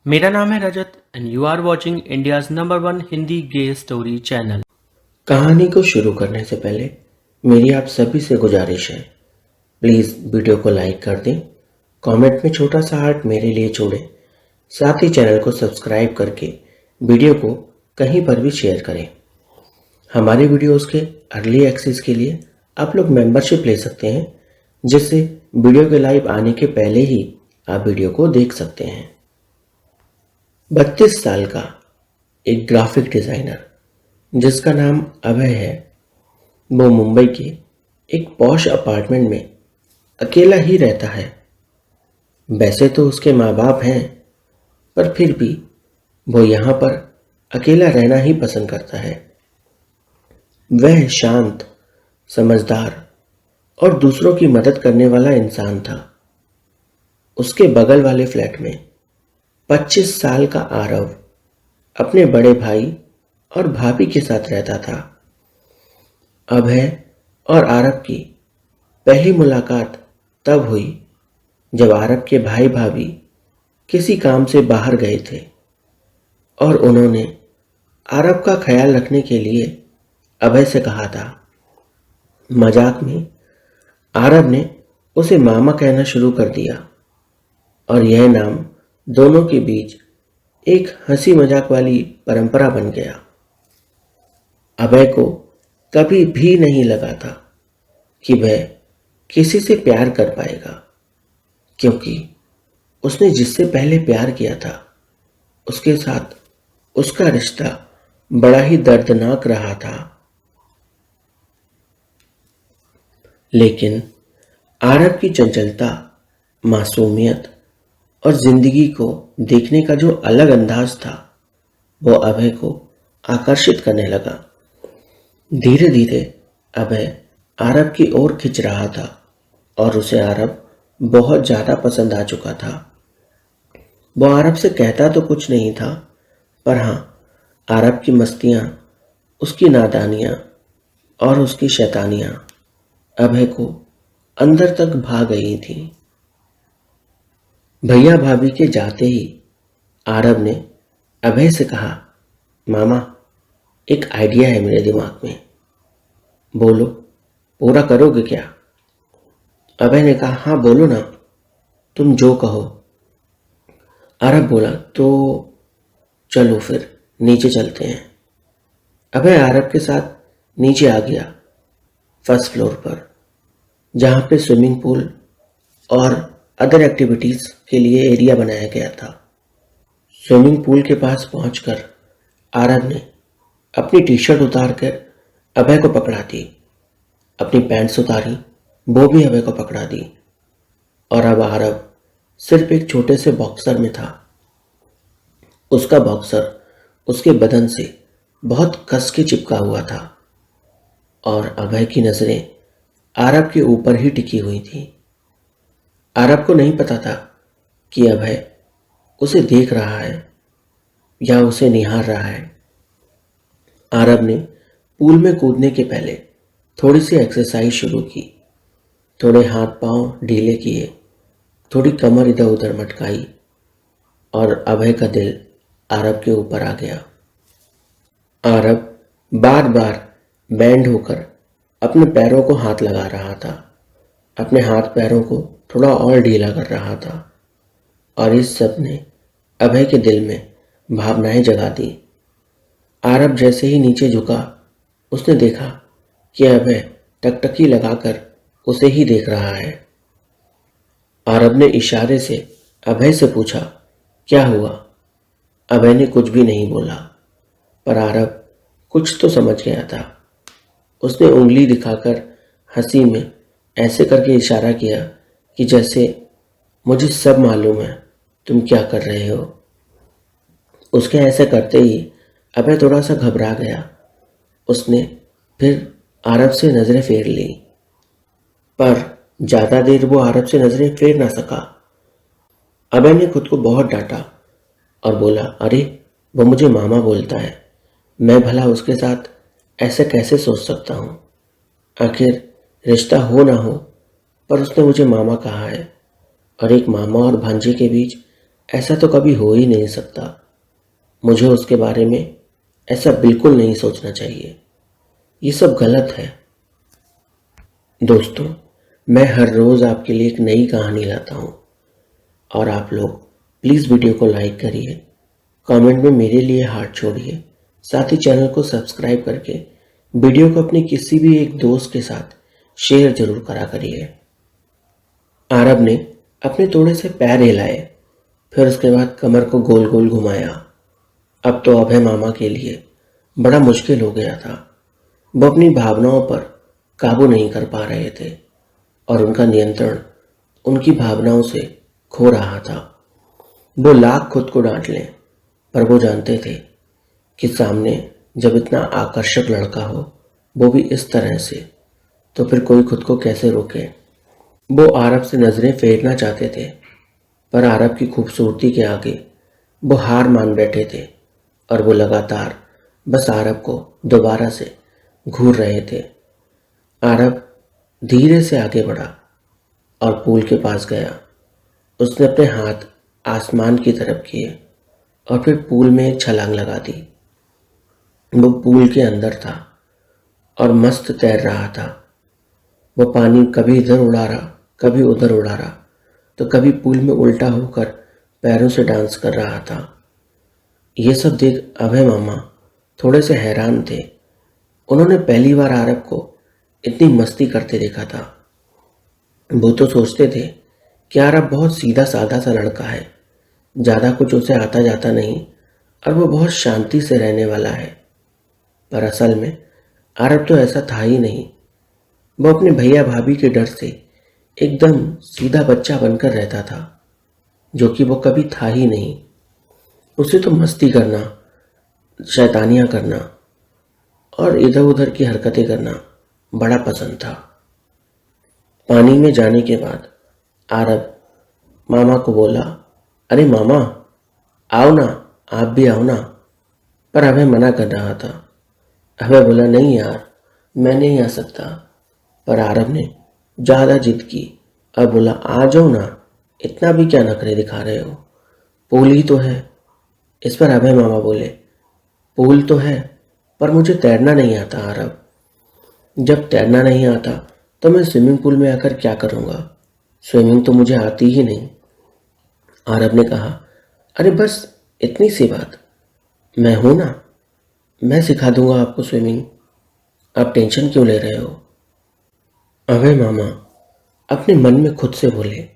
मेरा नाम है Rajat and you are watching India's number one Hindi gay story channel. कहानी को शुरू करने से पहले मेरी आप सभी से गुजारिश है, प्लीज़ वीडियो को लाइक कर दें, कमेंट में छोटा सा हार्ट मेरे लिए छोड़ें, साथ ही चैनल को सब्सक्राइब करके वीडियो को कहीं पर भी शेयर करें। हमारे वीडियोस के अर्ली एक्सेस के लिए आप लोग मेंबरशिप ले सकते हैं, जिससे वीडियो के लाइव आने के पहले ही आप वीडियो को देख सकते हैं। 32 साल का एक ग्राफिक डिज़ाइनर जिसका नाम अभय है, वो मुंबई के एक पॉश अपार्टमेंट में अकेला ही रहता है। वैसे तो उसके माँ बाप हैं, पर फिर भी वो यहाँ पर अकेला रहना ही पसंद करता है। वह शांत, समझदार और दूसरों की मदद करने वाला इंसान था। उसके बगल वाले फ्लैट में 25 साल का आरव अपने बड़े भाई और भाभी के साथ रहता था। अभय और आरव की पहली मुलाकात तब हुई जब आरव के भाई भाभी किसी काम से बाहर गए थे और उन्होंने आरव का ख्याल रखने के लिए अभय से कहा था। मजाक में आरव ने उसे मामा कहना शुरू कर दिया और यह नाम दोनों के बीच एक हंसी मजाक वाली परंपरा बन गया। अभय को कभी भी नहीं लगा था कि वह किसी से प्यार कर पाएगा, क्योंकि उसने जिससे पहले प्यार किया था उसके साथ उसका रिश्ता बड़ा ही दर्दनाक रहा था। लेकिन आरव की चंचलता, मासूमियत और जिंदगी को देखने का जो अलग अंदाज था, वो अभय को आकर्षित करने लगा। धीरे धीरे अभय आरव की ओर खिंच रहा था और उसे आरव बहुत ज्यादा पसंद आ चुका था। वो आरव से कहता तो कुछ नहीं था, पर हाँ, आरव की मस्तियां, उसकी नादानियां और उसकी शैतानियां अभय को अंदर तक भा गई थी। भैया भाभी के जाते ही आरव ने अभय से कहा, मामा, एक आइडिया है मेरे दिमाग में। बोलो, पूरा करोगे क्या? अभय ने कहा, हाँ बोलो ना, तुम जो कहो। आरव बोला, तो चलो फिर नीचे चलते हैं। अभय आरव के साथ नीचे आ गया, फर्स्ट फ्लोर पर, जहाँ पे स्विमिंग पूल और अदर एक्टिविटीज के लिए एरिया बनाया गया था। स्विमिंग पूल के पास पहुंचकर आरव ने अपनी टी शर्ट उतार कर अभय को पकड़ा दी, अपनी पैंट्स उतारी, वो भी अभय को पकड़ा दी, और अब आरव सिर्फ एक छोटे से बॉक्सर में था। उसका बॉक्सर उसके बदन से बहुत कस के चिपका हुआ था और अभय की नजरें आरव के ऊपर ही टिकी हुई थी। आरव को नहीं पता था कि अभय उसे देख रहा है या उसे निहार रहा है। आरव ने पूल में कूदने के पहले थोड़ी सी एक्सरसाइज शुरू की, थोड़े हाथ पांव ढीले किए, थोड़ी कमर इधर उधर मटकाई, और अभय का दिल आरव के ऊपर आ गया। आरव बार बार बैंड होकर अपने पैरों को हाथ लगा रहा था, अपने हाथ पैरों को थोड़ा और ढीला कर रहा था, और इस सब ने अभय के दिल में भावनाएं जगा दी। आरव जैसे ही नीचे झुका, उसने देखा कि अभय टकटकी लगाकर उसे ही देख रहा है। आरव ने इशारे से अभय से पूछा, क्या हुआ? अभय ने कुछ भी नहीं बोला, पर आरव कुछ तो समझ गया था। उसने उंगली दिखाकर हंसी में ऐसे करके इशारा किया कि जैसे मुझे सब मालूम है तुम क्या कर रहे हो। उसके ऐसे करते ही अभय थोड़ा सा घबरा गया। उसने फिर आरव से नजरें फेर ली, पर ज्यादा देर वो आरव से नजरें फेर ना सका। अभय ने खुद को बहुत डांटा और बोला, अरे वो मुझे मामा बोलता है, मैं भला उसके साथ ऐसे कैसे सोच सकता हूँ? आखिर रिश्ता हो ना हो, पर उसने मुझे मामा कहा है, और एक मामा और भांजे के बीच ऐसा तो कभी हो ही नहीं सकता। मुझे उसके बारे में ऐसा बिल्कुल नहीं सोचना चाहिए। ये सब गलत है। दोस्तों, मैं हर रोज़ आपके लिए एक नई कहानी लाता हूँ और आप लोग प्लीज़ वीडियो को लाइक करिए, कमेंट में मेरे लिए हार्ट छोड़िए, साथ ही चैनल को सब्सक्राइब करके वीडियो को अपने किसी भी एक दोस्त के साथ शेयर जरूर करा करिए। आरब ने अपने थोड़े से पैर हिलाए, फिर उसके बाद कमर को गोल गोल घुमाया। अब तो अभय मामा के लिए बड़ा मुश्किल हो गया था। वो अपनी भावनाओं पर काबू नहीं कर पा रहे थे और उनका नियंत्रण उनकी भावनाओं से खो रहा था। वो लाख खुद को डांट लें, पर वो जानते थे कि सामने जब इतना आकर्षक लड़का हो, वो भी इस तरह से, तो फिर कोई खुद को कैसे रोके। वो आरब से नजरें फेरना चाहते थे, पर आरब की खूबसूरती के आगे वो हार मान बैठे थे और वो लगातार बस आरब को दोबारा से घूर रहे थे। आरब धीरे से आगे बढ़ा और पूल के पास गया। उसने अपने हाथ आसमान की तरफ किए और फिर पूल में एक छलांग लगा दी। वो पूल के अंदर था और मस्त तैर रहा था। वो पानी कभी इधर उड़ा रहा, कभी उधर उड़ा रहा, तो कभी पूल में उल्टा होकर पैरों से डांस कर रहा था। ये सब देख अभय मामा थोड़े से हैरान थे। उन्होंने पहली बार आरब को इतनी मस्ती करते देखा था। वो तो सोचते थे कि आरब बहुत सीधा साधा सा लड़का है, ज़्यादा कुछ उसे आता जाता नहीं और वो बहुत शांति से रहने वाला है। पर असल में आरब तो ऐसा था ही नहीं। वो अपने भैया भाभी के डर से एकदम सीधा बच्चा बनकर रहता था, जो कि वो कभी था ही नहीं। उसे तो मस्ती करना, शैतानियाँ करना और इधर उधर की हरकतें करना बड़ा पसंद था। पानी में जाने के बाद आरब मामा को बोला, अरे मामा आओ ना, आप भी आओ ना। पर अभय मना कर रहा था। अभय बोला, नहीं यार, मैं नहीं आ सकता। पर आरब ने ज़्यादा जिद की और बोला, आ जाओ ना, इतना भी क्या नखरे दिखा रहे हो, पूल ही तो है। इस पर अभय मामा बोले, पूल तो है पर मुझे तैरना नहीं आता आरब। जब तैरना नहीं आता तो मैं स्विमिंग पूल में आकर क्या करूँगा, स्विमिंग तो मुझे आती ही नहीं। आरब ने कहा, अरे बस इतनी सी बात, मैं हूं ना, मैं सिखा दूंगा आपको स्विमिंग, आप टेंशन क्यों ले रहे हो। अभय मामा अपने मन में खुद से बोले,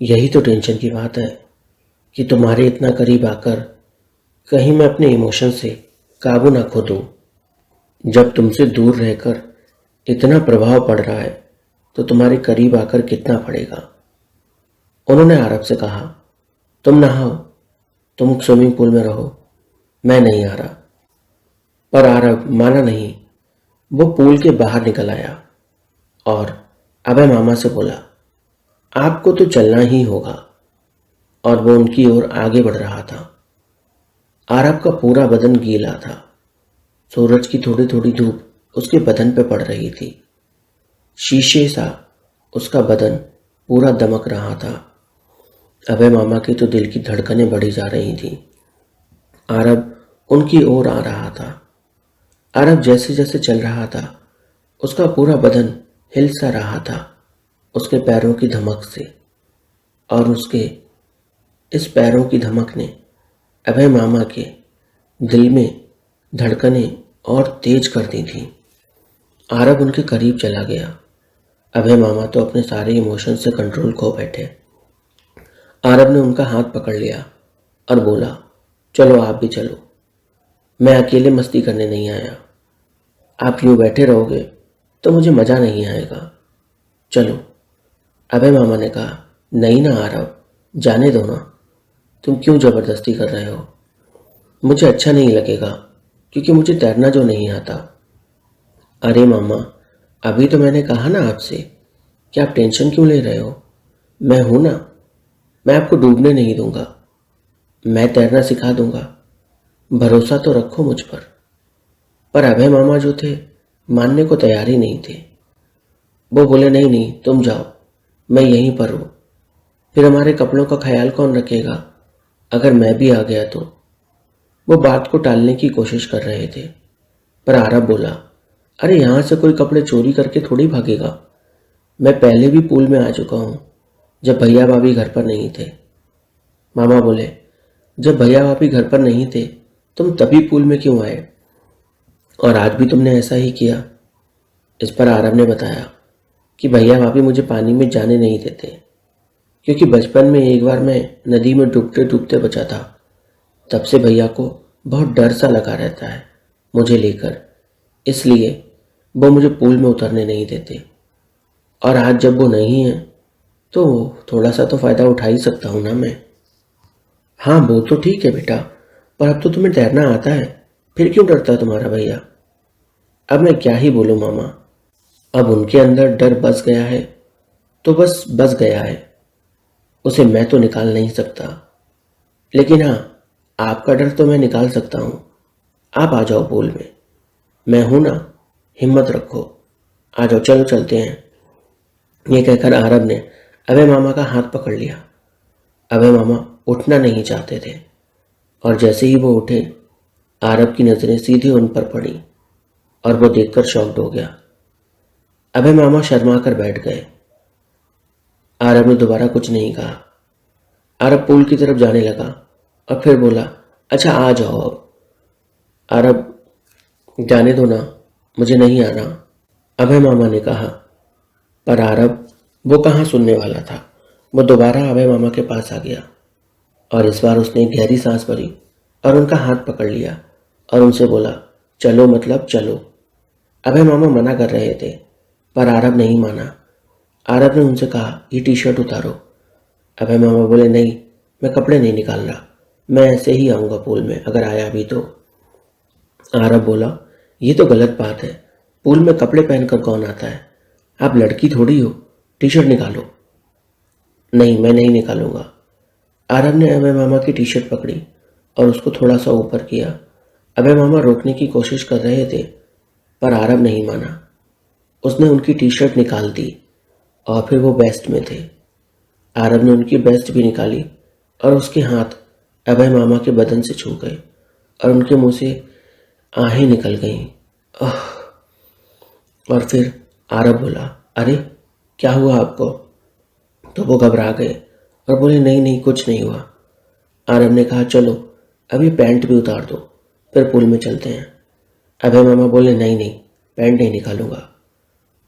यही तो टेंशन की बात है कि तुम्हारे इतना करीब आकर कहीं मैं अपने इमोशन से काबू ना खो दूं। जब तुमसे दूर रहकर इतना प्रभाव पड़ रहा है तो तुम्हारे करीब आकर कितना पड़ेगा। उन्होंने आरब से कहा, तुम नहाओ, तुम स्विमिंग पूल में रहो, मैं नहीं आ रहा। पर आरब माना नहीं। वो पूल के बाहर निकल आया और अभय मामा से बोला, आपको तो चलना ही होगा। और वो उनकी ओर आगे बढ़ रहा था। आरब का पूरा बदन गीला था। सूरज की थोड़ी थोड़ी धूप उसके बदन पे पड़ रही थी। शीशे सा उसका बदन पूरा दमक रहा था। अभय मामा की तो दिल की धड़कनें बढ़ी जा रही थी। आरब उनकी ओर आ रहा था। आरब जैसे जैसे चल रहा था, उसका पूरा बदन हिल सा रहा था उसके पैरों की धमक से, और उसके इस पैरों की धमक ने अभय मामा के दिल में धड़कनें और तेज कर दी थी। आरब उनके करीब चला गया। अभय मामा तो अपने सारे इमोशन से कंट्रोल खो बैठे। आरब ने उनका हाथ पकड़ लिया और बोला, चलो आप भी चलो, मैं अकेले मस्ती करने नहीं आया। आप यूं बैठे रहोगे तो मुझे मज़ा नहीं आएगा, चलो। अभय मामा ने कहा, नहीं ना आरब, जाने दो ना, तुम क्यों ज़बरदस्ती कर रहे हो, मुझे अच्छा नहीं लगेगा क्योंकि मुझे तैरना जो नहीं आता। अरे मामा, अभी तो मैंने कहा ना आपसे कि आप टेंशन क्यों ले रहे हो, मैं हूं ना, मैं आपको डूबने नहीं दूंगा, मैं तैरना सिखा दूंगा, भरोसा तो रखो मुझ पर। पर अभय मामा जो थे मानने को तैयार ही नहीं थे। वो बोले, नहीं तुम जाओ, मैं यहीं पर हूँ, फिर हमारे कपड़ों का ख्याल कौन रखेगा, अगर मैं भी आ गया तो। वो बात को टालने की कोशिश कर रहे थे, पर आरब बोला, अरे यहाँ से कोई कपड़े चोरी करके थोड़ी भागेगा। मैं पहले भी पूल में आ चुका हूँ, जब भैया भाभी घर पर नहीं थे। मामा बोले, जब भैया भाभी घर पर नहीं थे तुम तभी पूल में क्यों आए? और आज भी तुमने ऐसा ही किया। इस पर आरब ने बताया कि भैया भाभी मुझे पानी में जाने नहीं देते, क्योंकि बचपन में एक बार मैं नदी में डूबते डूबते बचा था। तब से भैया को बहुत डर सा लगा रहता है मुझे लेकर, इसलिए वो मुझे पूल में उतरने नहीं देते। और आज जब वो नहीं है तो थोड़ा सा तो फ़ायदा उठा ही सकता हूँ ना मैं। हाँ वो तो ठीक है बेटा, पर अब तो तुम्हें तैरना आता है, फिर क्यों डरता है तुम्हारा भैया? अब मैं क्या ही बोलूँ मामा, अब उनके अंदर डर बस गया है तो बस गया है, उसे मैं तो निकाल नहीं सकता। लेकिन हाँ, आपका डर तो मैं निकाल सकता हूँ। आप आ जाओ पूल में, मैं हूं ना, हिम्मत रखो, आ जाओ, चलो चलते हैं। ये कहकर आरब ने अभय मामा का हाथ पकड़ लिया। अभय मामा उठना नहीं चाहते थे, और जैसे ही वो उठे आरब की नज़रें सीधे उन पर पड़ी और वो देखकर शॉक्ड हो गया। अभय मामा शर्मा कर बैठ गए। आरब ने दोबारा कुछ नहीं कहा। आरब पूल की तरफ जाने लगा और फिर बोला, अच्छा आ जाओ अब। आरब, जाने दो ना, मुझे नहीं आना, अभय मामा ने कहा। पर आरब वो कहाँ सुनने वाला था। वो दोबारा अभय मामा के पास आ गया और इस बार उसने गहरी सांस भरी और उनका हाथ पकड़ लिया और उनसे बोला, चलो मतलब चलो। अभय मामा मना कर रहे थे, पर आरब नहीं माना। आरब ने उनसे कहा, ये टी शर्ट उतारो। अभय मामा बोले, नहीं, मैं कपड़े नहीं निकाल रहा, मैं ऐसे ही आऊँगा पूल में, अगर आया भी तो। आरब बोला, ये तो गलत बात है, पूल में कपड़े पहनकर कौन आता है? आप लड़की थोड़ी हो, टी शर्ट निकालो। नहीं, मैं नहीं निकालूंगा। आरब ने अभय मामा की टी शर्ट पकड़ी और उसको थोड़ा सा ऊपर किया। अभय मामा रोकने की कोशिश कर रहे थे, पर आरब नहीं माना। उसने उनकी टी शर्ट निकाल दी और फिर वो बेस्ट में थे। आरब ने उनकी बेस्ट भी निकाली और उसके हाथ अभय मामा के बदन से छू गए और उनके मुंह से आहें निकल गईं। आह! और फिर आरब बोला, अरे क्या हुआ आपको? तो वो घबरा गए और बोले, नहीं नहीं, कुछ नहीं हुआ। आरब ने कहा, चलो अब ये पैंट भी उतार दो, फिर पूल में चलते हैं। अभय मामा बोले, नहीं नहीं, पैंट नहीं निकालूंगा।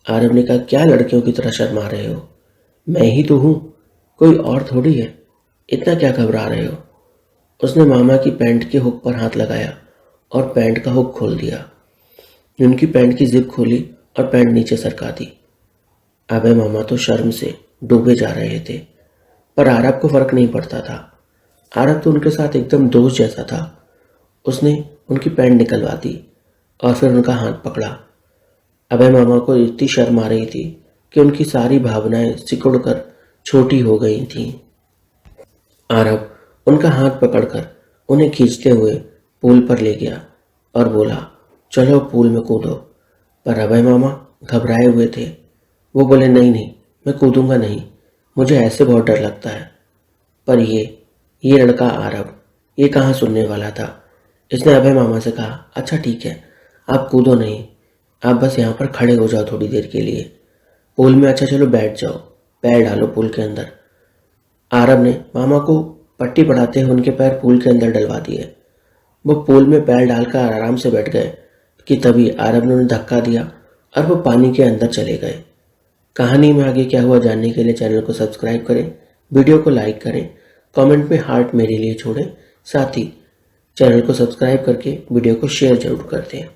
आरब ने कहा, क्या लड़कियों की तरह शर्मा रहे हो? मैं ही तो हूँ, कोई और थोड़ी है, इतना क्या घबरा रहे हो? उसने मामा की पैंट के हुक पर हाथ लगाया और पैंट का हुक खोल दिया। उनकी पैंट की जिप खोली और पैंट नीचे सरका दी। अभय मामा तो शर्म से डूबे जा रहे थे, पर आरब को फर्क नहीं पड़ता था। आरब तो उनके साथ एकदम दोस्त जैसा था। उसने उनकी पैंट निकलवा दी और फिर उनका हाथ पकड़ा। अभय मामा को इतनी शर्म आ रही थी कि उनकी सारी भावनाएं सिकुड़कर छोटी हो गई थीं। आरब उनका हाथ पकड़कर उन्हें खींचते हुए पूल पर ले गया और बोला, चलो पूल में कूदो। पर अभय मामा घबराए हुए थे। वो बोले, नहीं नहीं, मैं कूदूंगा नहीं, मुझे ऐसे बहुत डर लगता है। पर ये लड़का आरब, ये कहाँ सुनने वाला था। इसने अभय मामा से कहा, अच्छा ठीक है, आप कूदो नहीं, आप बस यहाँ पर खड़े हो जाओ थोड़ी देर के लिए पूल में। अच्छा चलो बैठ जाओ, पैर डालो पूल के अंदर। आरब ने मामा को पट्टी पढ़ाते हुए उनके पैर पूल के अंदर डलवा दिए। वो पूल में पैर डालकर आराम से बैठ गए कि तभी आरब ने उन्हें धक्का दिया और वो पानी के अंदर चले गए। कहानी में आगे क्या हुआ जानने के लिए चैनल को सब्सक्राइब करें, वीडियो को लाइक करें, कमेंट में हार्ट मेरे लिए छोड़ें, साथ ही चैनल को सब्सक्राइब करके वीडियो को शेयर जरूर कर दें।